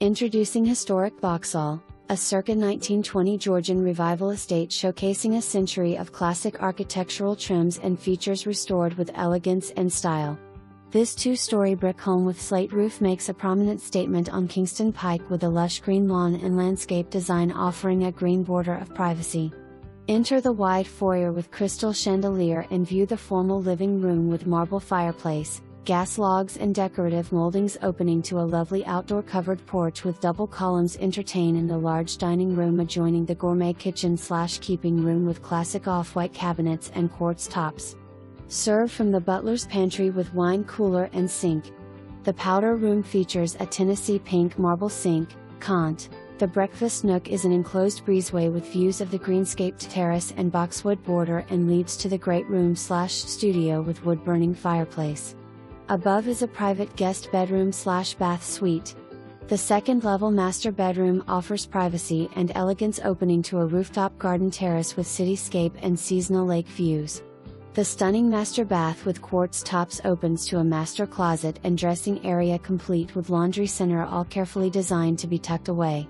Introducing Historic Boxhall, a circa 1920 Georgian Revival estate showcasing a century of classic architectural trims and features restored with elegance and style. This two-story brick home with slate roof makes a prominent statement on Kingston Pike with a lush green lawn and landscape design offering a green border of privacy. Enter the wide foyer with crystal chandelier and view the formal living room with marble fireplace, gas logs and decorative moldings opening to a lovely outdoor covered porch with double columns entertain in the large dining room adjoining the gourmet kitchen/keeping room with classic off-white cabinets and quartz tops. Serve from the butler's pantry with wine cooler and sink. The powder room features a Tennessee pink marble sink, cont. The breakfast nook is an enclosed breezeway with views of the greenscaped terrace and boxwood border and leads to the great room/studio with woodburning fireplace. Above is a private guest bedroom/bath suite. The second-level master bedroom offers privacy and elegance opening to a rooftop garden terrace with cityscape and seasonal lake views. The stunning master bath with quartz tops opens to a master closet and dressing area complete with laundry center, all carefully designed to be tucked away.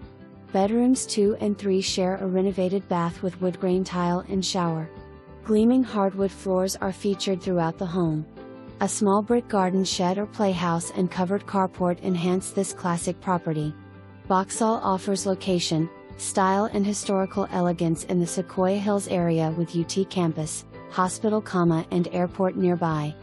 Bedrooms 2 and 3 share a renovated bath with woodgrain tile and shower. Gleaming hardwood floors are featured throughout the home. A small brick garden shed or playhouse and covered carport enhance this classic property. Boxhall offers location, style and historical elegance in the Sequoyah Hills area with UT campus, hospital, and airport nearby.